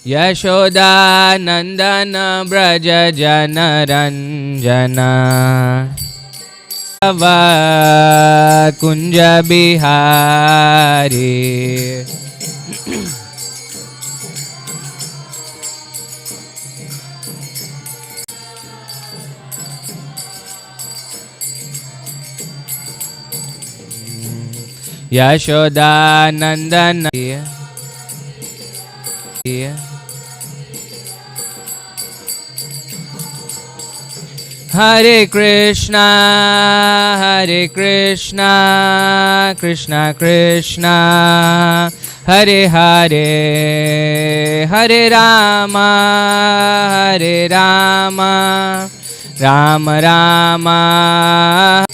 Yashoda Nandan Braj Jan Ranjana Kunj Bihari Yashoda Nandan Hare Krishna Krishna Krishna Hare Hare Hare Rama Rama Rama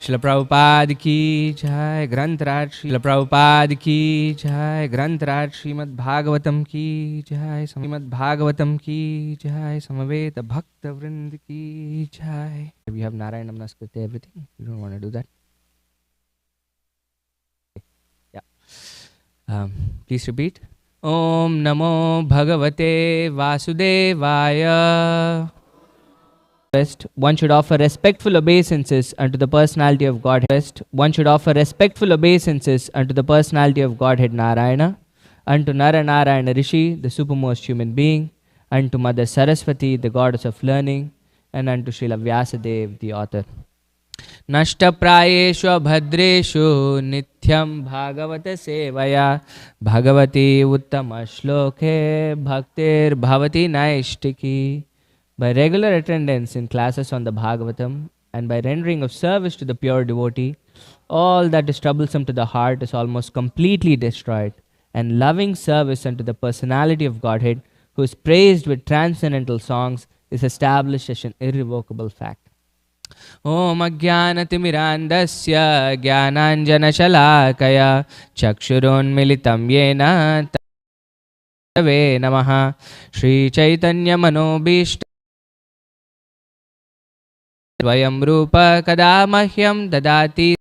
Srila Prabhupada ki jai, Grantaraj Srila Prabhupada ki jai, Grantaraj Srimad Bhagavatam ki jai, Srimad Bhagavatam ki jai, Samaveta Bhakta Vrind ki jai. We have Narayana Namaskar everything. You don't want to do that? Yeah. Please repeat. Om Namo Bhagavate Vasudevaya. One should offer respectful obeisances unto the personality of Godhead. One should offer respectful obeisances unto the personality of Godhead Narayana, unto Nara Narayana Rishi, the supermost human being, unto Mother Saraswati, the goddess of learning, and unto Srila Vyasadev, the author. Nashta prayeshu bhadreshu nityam bhagavata sevaya bhagavati uttama shloke bhaktir bhavati naishtiki. By regular attendance in classes on the Bhagavatam and by rendering of service to the pure devotee, all that is troublesome to the heart is almost completely destroyed, and loving service unto the personality of Godhead, who is praised with transcendental songs, is established as an irrevocable fact. Om Ajnanatimirandasya Jnananjana Shalakaya Chakshurun Militam Yena Tave Namaha Shri Chaitanya Manobishta Svayam Rupa Kada Mahyam Dadati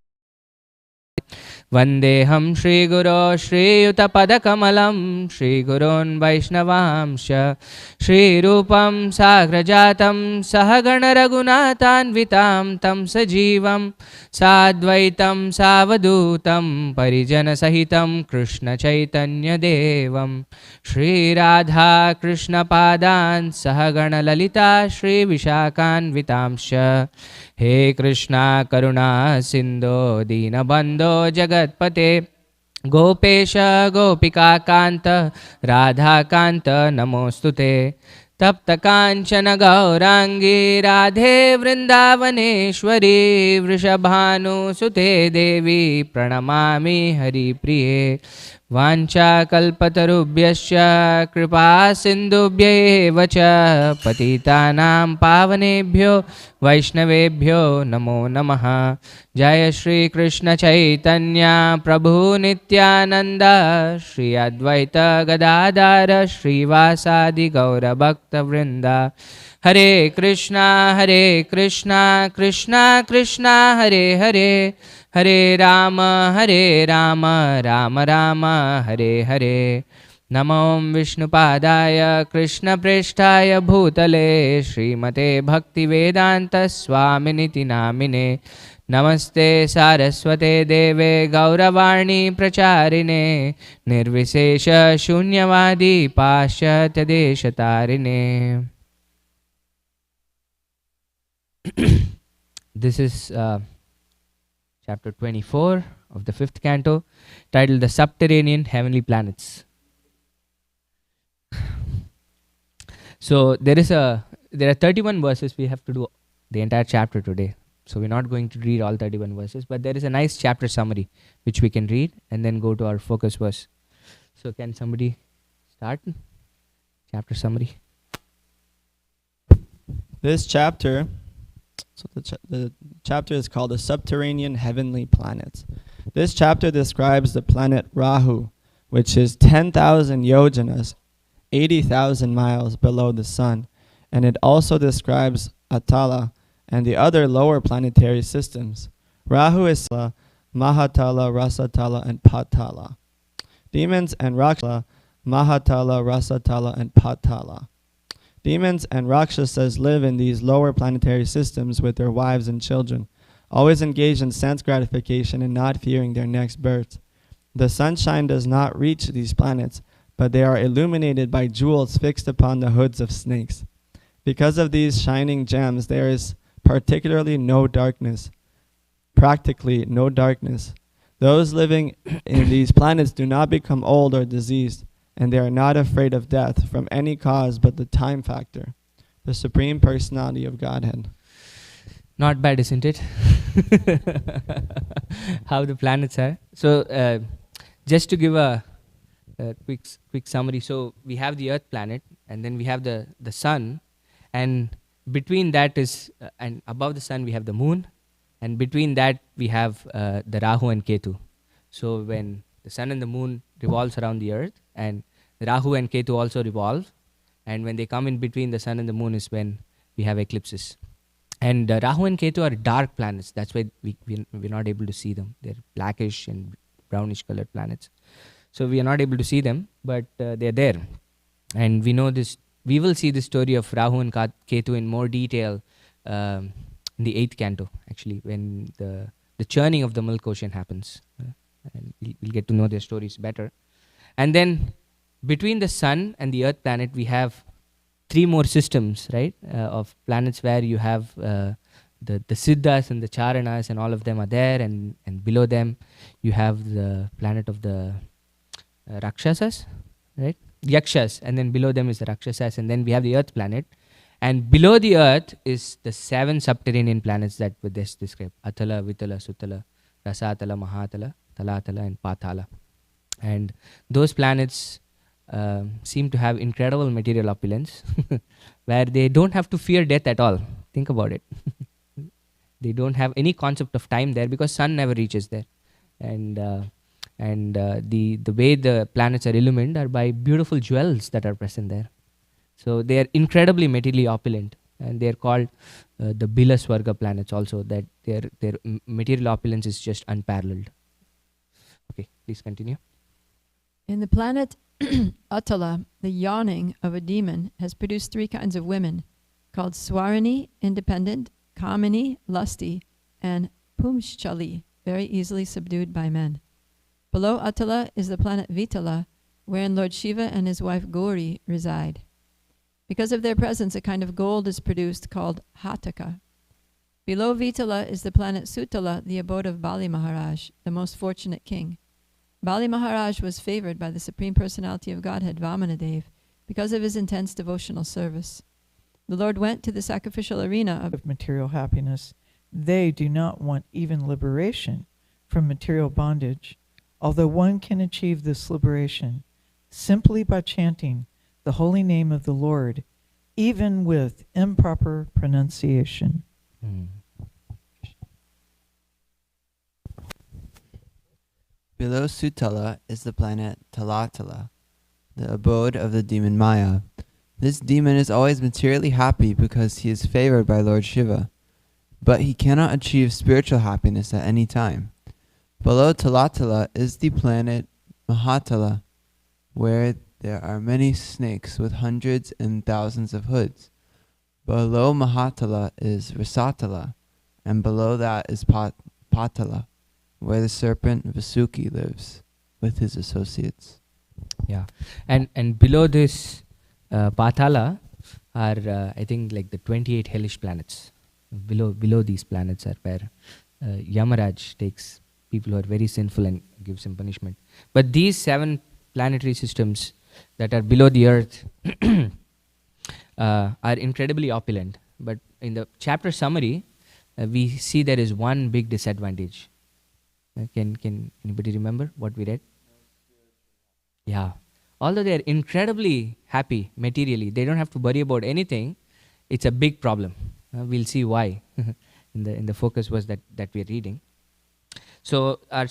Vandeham Shri Guru Shri Yuta Padakamalam Shri Gurun Vaishnavamsha Shri Rupam Sagrajatam Sahagana Raghunathanvitam Tam Sajivam Sadvaitam Savadutam Parijana Sahitam Krishna Chaitanya Devam Shri Radha Krishna Padan Sahagana Lalita Shri Vishakhanvitamsha He Krishna Karuna Sindho Dina Bandho Jagatpate Gopesha Gopika Kanta Radha Kanta Namostute Tapta Kanchana Gaurangi Radhe Vrindavaneshwari Vrishabhanu Sute Devi Pranamami Hari Priye Vancha kalpatarubhyasya kripa sindubhya vacha patitanam pavanebhyo vaishnavebhyo namo namaha. Jaya Shri Krishna Chaitanya Prabhu Nityananda Shri Advaita Gadadara Shri Vasadi Gaura Bhakta Vrinda. Hare Krishna Krishna Krishna Hare Hare Hare Rama Rama Rama Hare Hare. Namo Vishnupadaya Krishna Presthaya Bhutale Srimate Bhakti Vedanta Swaminiti Namine Namaste Saraswate Deve Gauravarni Pracharine Nirvisesha Shunyavadi Pashyatya Deshatarine. This is chapter 24 of the 5th canto, titled The Subterranean Heavenly Planets. So there are 31 verses. We have to do the entire chapter today. So we're not going to read all 31 verses, but there is a nice chapter summary which we can read and then go to our focus verse. So can somebody start? Chapter summary. This chapter So the chapter is called The Subterranean Heavenly Planets. This chapter describes the planet Rahu, which is 10,000 yojanas, 80,000 miles below the sun, and it also describes Atala and the other lower planetary systems. Rahu is Mahatala, Rasatala, and Patala. Demons and Rakshasa, Mahatala, Rasatala, and Patala. Demons and Rakshasas live in these lower planetary systems with their wives and children, always engaged in sense gratification and not fearing their next birth. The sunshine does not reach these planets, but they are illuminated by jewels fixed upon the hoods of snakes. Because of these shining gems, there is particularly no darkness, practically no darkness. Those living in these planets do not become old or diseased, and they are not afraid of death from any cause but the time factor, the Supreme Personality of Godhead. Not bad, isn't it? How the planets are. So, just to give a quick summary. So, we have the Earth planet, and then we have the Sun, and between that is, and above the Sun we have the Moon, and between that we have the Rahu and Ketu. So, when the Sun and the Moon revolves around the Earth, and the Rahu and Ketu also revolve, and when they come in between the Sun and the Moon is when we have eclipses. And Rahu and Ketu are dark planets. That's why we're not able to see them. They're blackish and brownish colored planets. So we are not able to see them, but they're there. And we know this. We will see the story of Rahu and Ketu in more detail in the 8th canto, actually, when the churning of the milk ocean happens. And we'll get to know their stories better. And then between the Sun and the Earth planet, we have 3 more systems, right, of planets where you have the Siddhas and the Charanas, and all of them are there, and below them you have the planet of the Rakshasas, right, Yakshas, and then below them is the Rakshasas, and then we have the Earth planet, and below the Earth is the 7 subterranean planets that we just described: Atala, Vitala, Sutala, Rasatala, Mahatala, Talatala, and Patala. And those planets seem to have incredible material opulence, where they don't have to fear death at all. Think about it. They don't have any concept of time there, because sun never reaches there, and the way the planets are illumined are by beautiful jewels that are present there. So they are incredibly materially opulent, and they are called the Bila Swarga planets also. That their material opulence is just unparalleled. Okay, please continue. In the planet Atala, the yawning of a demon has produced 3 kinds of women, called Swarini, independent, Kamini, lusty, and Pumshchali, very easily subdued by men. Below Atala is the planet Vitala, wherein Lord Shiva and his wife Gauri reside. Because of their presence, a kind of gold is produced called Hataka. Below Vitala is the planet Sutala, the abode of Bali Maharaj, the most fortunate king. Bali Maharaj was favored by the Supreme Personality of Godhead, Vamanadev, because of his intense devotional service. The Lord went to the sacrificial arena of material happiness. They do not want even liberation from material bondage, although one can achieve this liberation simply by chanting the holy name of the Lord, even with improper pronunciation. Below Sutala is the planet Talatala, the abode of the demon Maya. This demon is always materially happy because he is favored by Lord Shiva, but he cannot achieve spiritual happiness at any time. Below Talatala is the planet Mahatala, where there are many snakes with hundreds and thousands of hoods. Below Mahatala is Rasatala, and below that is Patala, where the serpent Vasuki lives with his associates. Yeah, and below this Patala are I think like the 28 hellish planets. Below these planets are where Yamaraj takes people who are very sinful and gives them punishment. But these 7 planetary systems that are below the earth are incredibly opulent. But in the chapter summary, we see there is one big disadvantage. Can anybody remember what we read? Yeah. Although they are incredibly happy materially, they don't have to worry about anything. It's a big problem, We'll see why in the focus verse that we're reading. So our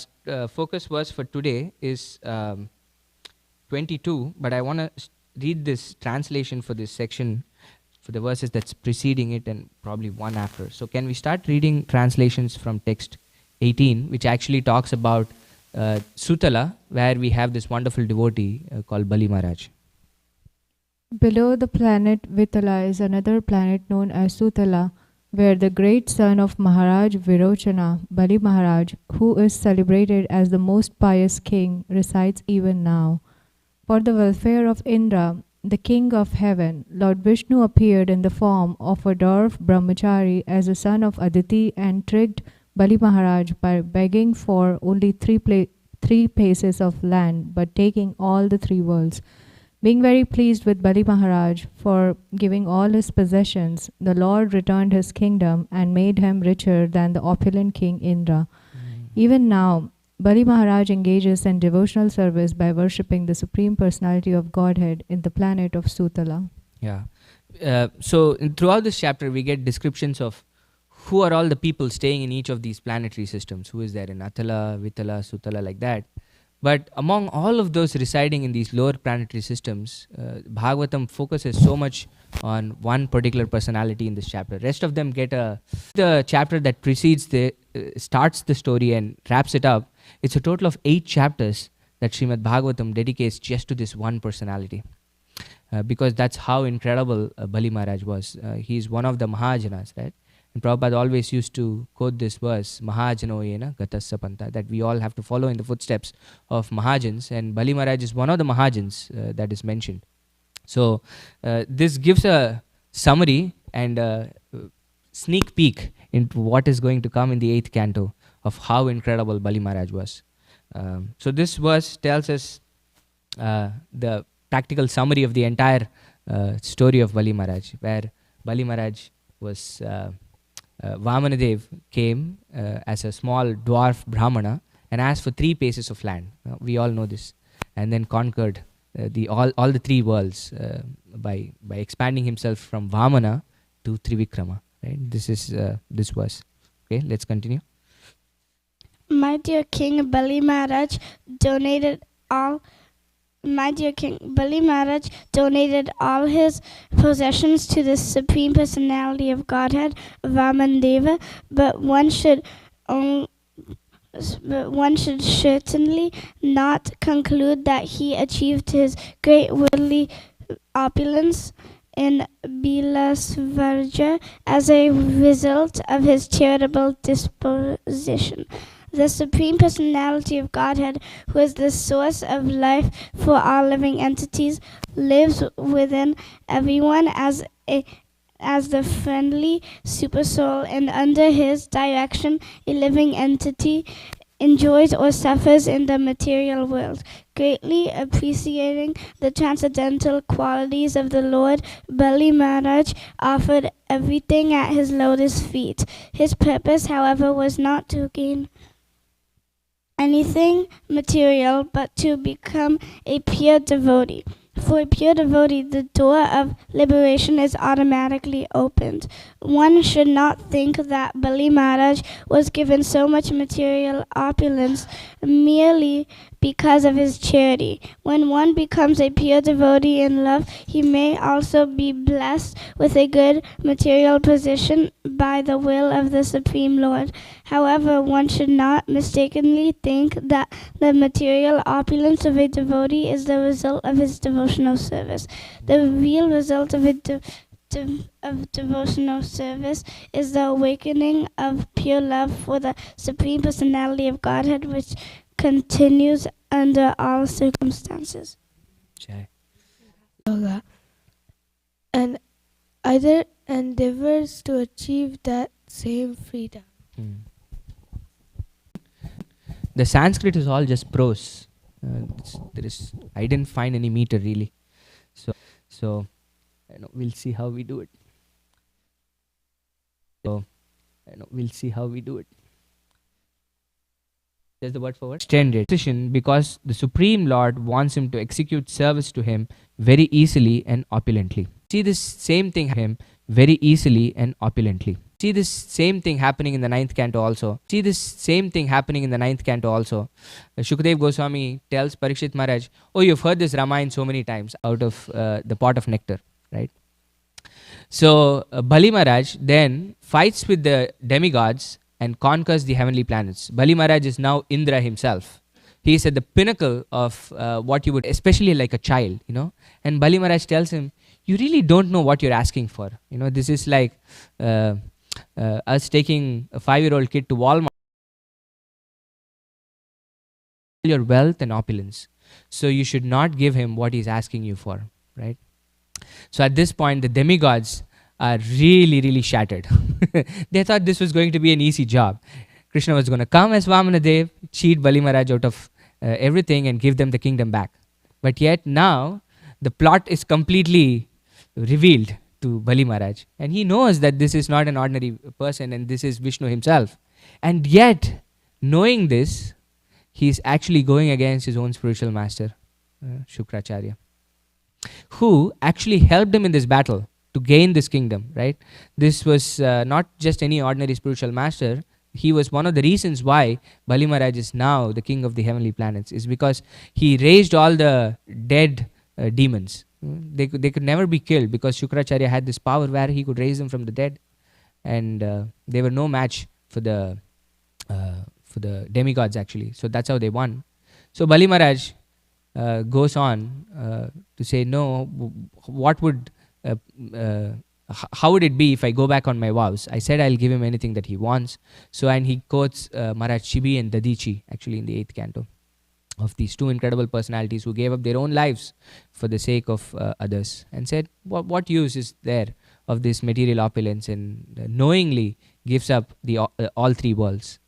focus verse for today is 22, but I want to read this translation for this section, for the verses that's preceding it and probably one after. So can we start reading translations from text 18, which actually talks about Sutala, where we have this wonderful devotee called Bali Maharaj. Below the planet Vitala is another planet known as Sutala, where the great son of Maharaj Virochana, Bali Maharaj, who is celebrated as the most pious king, resides even now. For the welfare of Indra, the king of heaven, Lord Vishnu appeared in the form of a dwarf brahmachari as a son of Aditi and tricked Bali Maharaj by begging for only three paces of land, but taking all the three worlds. Being very pleased with Bali Maharaj for giving all his possessions, the Lord returned his kingdom and made him richer than the opulent king Indra. Even now, Bali Maharaj engages in devotional service by worshipping the Supreme Personality of Godhead in the planet of Sutala. Yeah. So throughout this chapter, we get descriptions of who are all the people staying in each of these planetary systems. Who is there in Atala, Vitala, Sutala, like that. But among all of those residing in these lower planetary systems, Bhagavatam focuses so much on one particular personality in this chapter. Rest of them get the chapter that precedes starts the story and wraps it up. It's a total of 8 chapters that Srimad Bhagavatam dedicates just to this one personality. Because that's how incredible Bali Maharaj was. He's one of the Mahajanas, right? And Prabhupada always used to quote this verse, Mahajano yena gatasya panta, that we all have to follow in the footsteps of Mahajans, and Bali Maharaj is one of the Mahajans that is mentioned. So this gives a summary and a sneak peek into what is going to come in the 8th canto of how incredible Bali Maharaj was. So this verse tells us the practical summary of the entire story of Bali Maharaj, where Bali Maharaj was... Vamanadev came as a small dwarf brahmana and asked for 3 paces of land. We all know this. And then conquered all the 3 worlds by expanding himself from Vamana to Trivikrama. Right? This is this verse. Okay, let's continue. My dear King Bali Maharaj donated all his possessions to the Supreme Personality of Godhead, Vamanadeva, but one should certainly not conclude that he achieved his great worldly opulence in Bilasvarja as a result of his charitable disposition. The Supreme Personality of Godhead, who is the source of life for all living entities, lives within everyone as the friendly supersoul, and under his direction a living entity enjoys or suffers in the material world. Greatly appreciating the transcendental qualities of the Lord, Bali Maharaj offered everything at his lotus feet. His purpose, however, was not to gain anything material, but to become a pure devotee. For a pure devotee, the door of liberation is automatically opened. One should not think that Bali Maharaj was given so much material opulence merely because of his charity. When one becomes a pure devotee in love, he may also be blessed with a good material position by the will of the Supreme Lord. However, one should not mistakenly think that the material opulence of a devotee is the result of his devotional service. The real result of devotional service is the awakening of pure love for the Supreme Personality of Godhead, which continues under all circumstances. Jai. Yoga, and either endeavors to achieve that same freedom. The Sanskrit is all just prose. I didn't find any meter really. So we'll see how we do it. There's the word for word. Extended because the Supreme Lord wants him to execute service to him very easily and opulently. See this same thing him very easily and opulently. See this same thing happening in the ninth canto also. Shukadev Goswami tells Parikshit Maharaj, oh, you've heard this Ramayana so many times out of the pot of nectar, right? So Bali Maharaj then fights with the demigods and conquers the heavenly planets. Bali Maharaj is now Indra himself. He is at the pinnacle of what you would, especially like a child, And Bali Maharaj tells him, you really don't know what you're asking for. This is like us taking a 5-year-old kid to Walmart. Your wealth and opulence. So you should not give him what he's asking you for, right? So at this point, the demigods are really, really shattered. They thought this was going to be an easy job. Krishna was going to come as Vamanadev, cheat Bali Maharaj out of everything and give them the kingdom back. But yet now, the plot is completely revealed to Bali Maharaj. And he knows that this is not an ordinary person and this is Vishnu himself. And yet, knowing this, he is actually going against his own spiritual master, Shukracharya, who actually helped him in this battle to gain this kingdom, right? This was not just any ordinary spiritual master. He was one of the reasons why Bali Maharaj is now the king of the heavenly planets, is because he raised all the dead demons. They could never be killed because Shukracharya had this power where he could raise them from the dead, and they were no match for the demigods actually. So that's how they won. So Bali Maharaj goes on to say, no, what would how would it be if I go back on my vows? I said I'll give him anything that he wants. So, and he quotes Maharaj Chibi and Dadichi actually in the 8th canto, of these two incredible personalities who gave up their own lives for the sake of others, and said, what use is there of this material opulence, and knowingly gives up the all three worlds.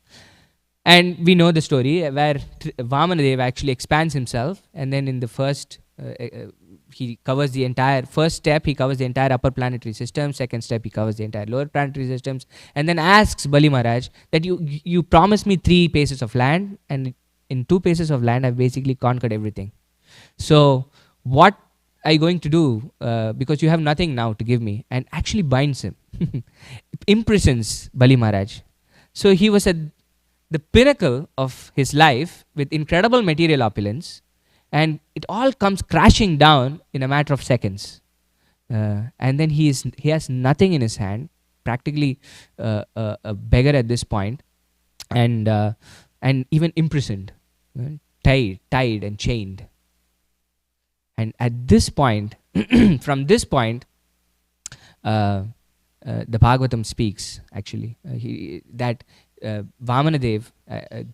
And we know the story where Vamanadev actually expands himself, and then in the first he covers the entire first step, he covers the entire upper planetary system. Second step, he covers the entire lower planetary systems, and then asks Bali Maharaj that you promised me 3 paces of land, and in 2 paces of land I've basically conquered everything. So what are you going to do, because you have nothing now to give me? And actually binds him, imprisons Bali Maharaj. So he was at the pinnacle of his life with incredible material opulence, and it all comes crashing down in a matter of seconds. And then he has nothing in his hand, practically a beggar at this point, and even imprisoned, tied and chained. And at this point, from this point, the Bhagavatam speaks actually that Vamanadev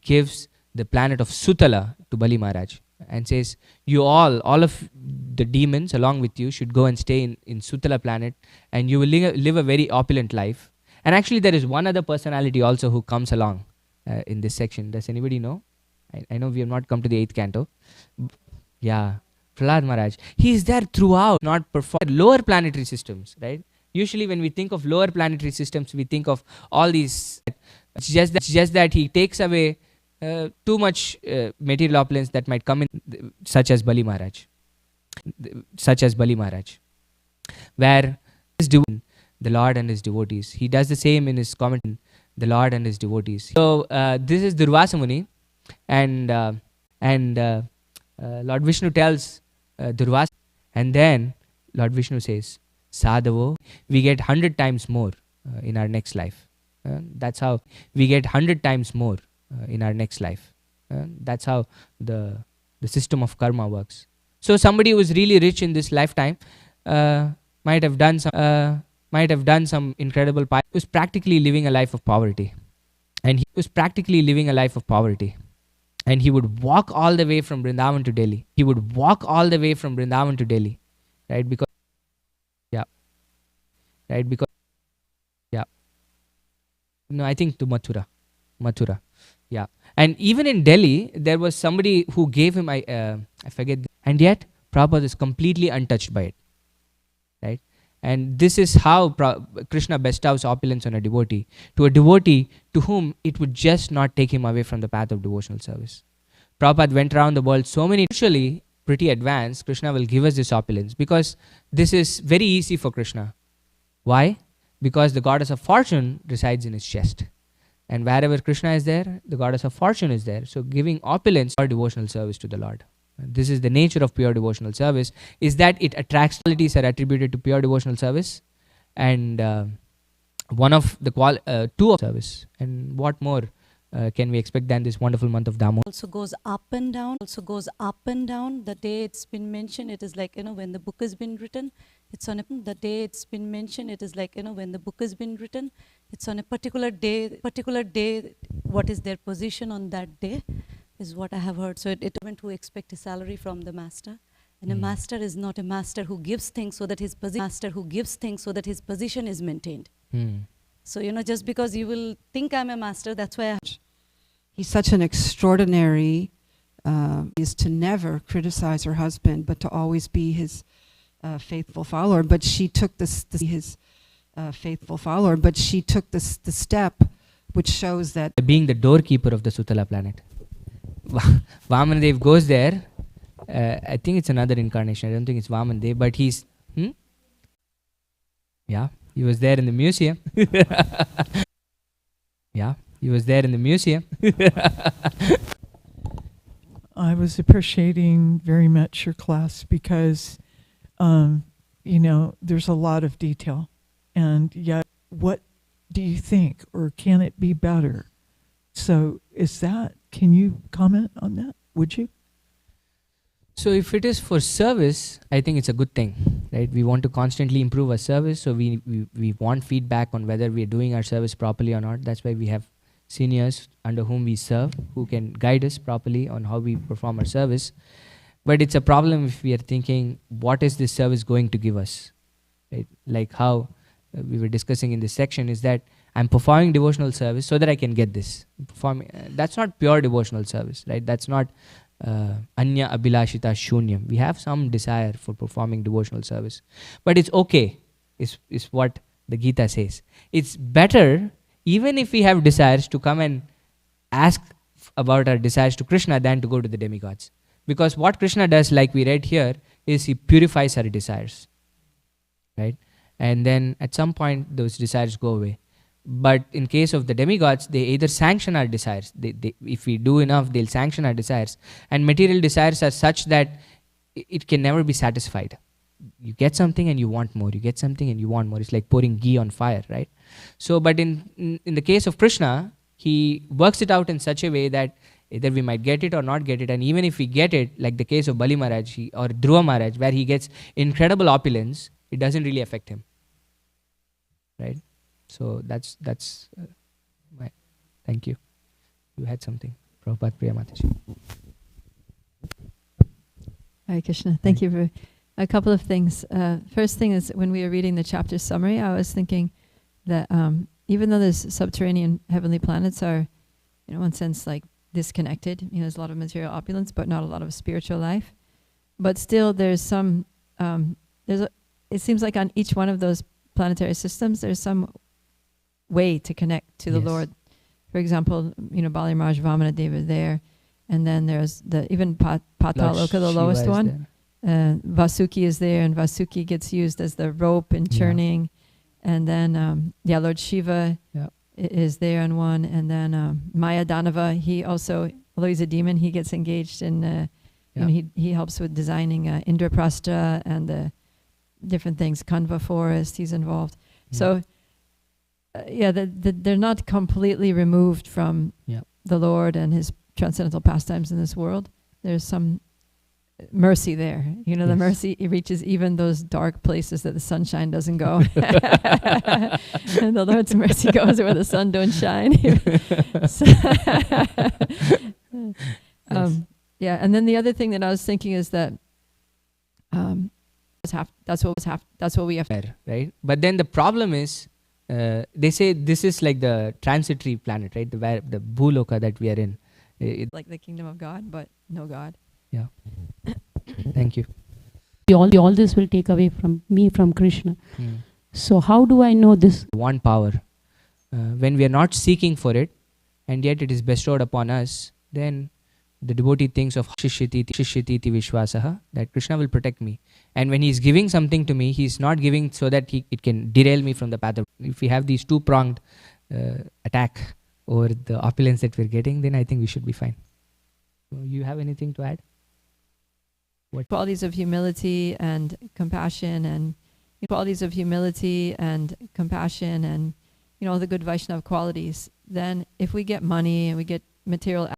gives the planet of Sutala to Bali Maharaj and says, you all of the demons along with you should go and stay in Sutala planet, and you will live a very opulent life. And actually there is one other personality also who comes along in this section. Does anybody know? I know we have not come to the 8th canto. Yeah, Prahlad Maharaj. He is there throughout, not perform lower planetary systems, right? Usually when we think of lower planetary systems, we think of all these. It's just that he takes away too much material opulence that might come in, such as Bali Maharaj, where is doing the Lord and his devotees. He does the same in his comment, the Lord and his devotees. So this is Durvasa Muni, and Lord Vishnu tells Durvasa, and then Lord Vishnu says, Sadhavo, we get 100 times more in our next life. That's how we get 100 times more in our next life. That's how the system of karma works. So somebody who was really rich in this lifetime might have done some incredible piety. Was practically living a life of poverty, and he would walk all the way from Vrindavan to Delhi. Right? Because no, I think to Mathura. Yeah. And even in Delhi, there was somebody who gave him, I forget, and yet Prabhupada is completely untouched by it. Right? And this is how Krishna bestows opulence on a devotee, to whom it would just not take him away from the path of devotional service. Prabhupada went around the world so many, usually pretty advanced. Krishna will give us this opulence because this is very easy for Krishna. Why? Because the goddess of fortune resides in his chest. And wherever Krishna is there, the goddess of fortune is there. So giving opulence or devotional service to the Lord. This is the nature of pure devotional service, is that it attracts qualities are attributed to pure devotional service, and one of the two of service. And what more can we expect than this wonderful month of Damodar? Also goes up and down, the day it's been mentioned, it is like, when the book has been written, it's on the day it's been mentioned, it is like, when the book has been written, it's on a particular day, what is their position on that day is what I have heard. So it went to expect a salary from the master, and a master is not a master who gives things so that his position is maintained. So just because you will think I'm a master, that's why he's such an extraordinary, is to never criticize her husband, but to always be his faithful follower. But she took the step which shows that being the doorkeeper of the Sutala planet. Vamanadev goes there. I think it's another incarnation. I don't think it's Vamanadev, but he's yeah, he was there in the museum. Yeah, he was there in the museum. I was appreciating very much your class because, there's a lot of detail. And yet, what do you think, or can it be better? So can you comment on that? Would you? So if it is for service, I think it's a good thing, right? We want to constantly improve our service, so we want feedback on whether we are doing our service properly or not. That's why we have seniors under whom we serve, who can guide us properly on how we perform our service. But it's a problem if we are thinking, what is this service going to give us? Right? Like how we were discussing in this section, is that I'm performing devotional service so that I can get this. That's not pure devotional service, right? That's not anya abhilashita shunyam. We have some desire for performing devotional service, but it's okay, is what the Gita says. It's better, even if we have desires, to come and ask about our desires to Krishna than to go to the demigods. Because what Krishna does, like we read here, is he purifies our desires, right? And then at some point those desires go away. But in case of the demigods, they either sanction our desires. If we do enough, they'll sanction our desires. And material desires are such that it can never be satisfied. You get something and you want more. You get something and you want more. It's like pouring ghee on fire, right? So, but in the case of Krishna, he works it out in such a way that either we might get it or not get it. And even if we get it, like the case of Bali Maharaj or Dhruva Maharaj, where he gets incredible opulence, it doesn't really affect him, right? So that's my thank you. You had something, Prabhupada Priya Mataji. Hare Krishna. Thank you for a couple of things. First thing is, when we were reading the chapter summary, I was thinking that even though the subterranean heavenly planets are, in one sense, like disconnected, there's a lot of material opulence, but not a lot of spiritual life. But still, there's some. It seems like on each one of those planetary systems, there's some way to connect to the Lord. For example, Bali Maharaj, Vamanadev is there, and then there's even Pataloka, the lowest one. Vasuki is there, and Vasuki gets used as the rope in churning. And then Lord Shiva is there on one, and then Maya Danava, he also, although he's a demon, he gets engaged in he helps with designing Indraprastha and the different things, Kanva forest, he's involved. So they're not completely removed from the Lord and his transcendental pastimes in this world. There's some mercy there. The mercy, it reaches even those dark places that the sunshine doesn't go. And the Lord's mercy goes where the sun don't shine. And then the other thing that I was thinking is that that's what we have to, right? But then the problem is, they say this is like the transitory planet, right? The Bhuloka that we are in. Like the kingdom of God, but no God. Yeah. Thank you. All this will take away from me from Krishna. So how do I know this? One power. When we are not seeking for it, and yet it is bestowed upon us, then the devotee thinks of Shishyati Vishwasaha, that Krishna will protect me. And when he's giving something to me, he's not giving so that it can derail me from the path of. If we have these two-pronged attack over the opulence that we're getting, then I think we should be fine. So you have anything to add? What qualities of humility and compassion, and qualities of humility and compassion, and all the good Vaishnava qualities, then if we get money and we get material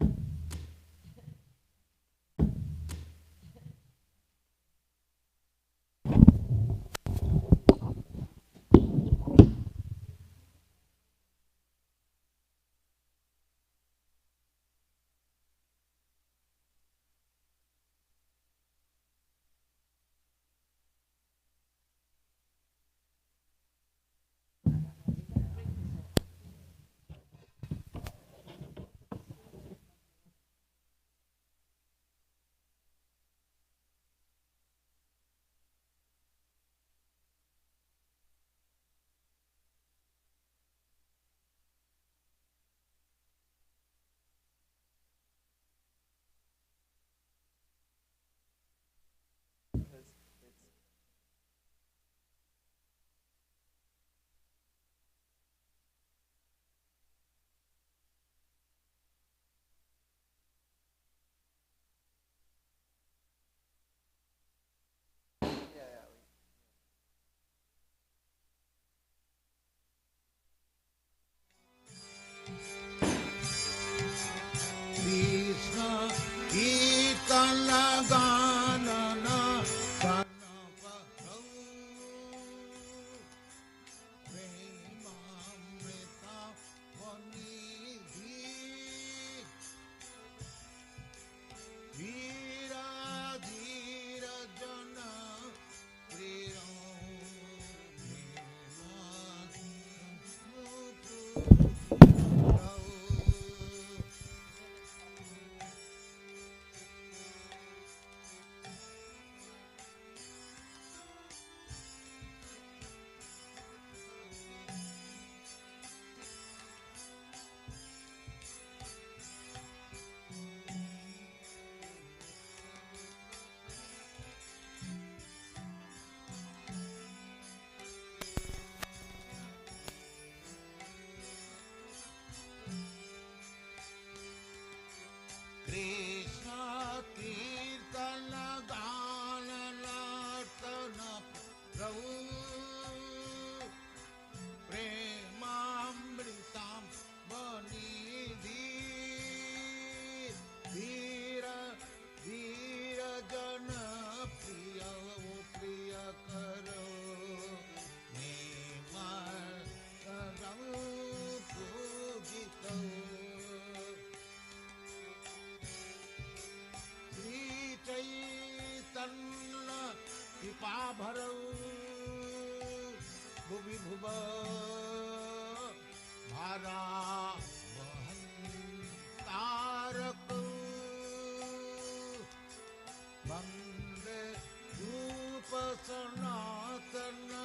Vande Rupa Sanatana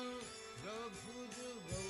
Raghuju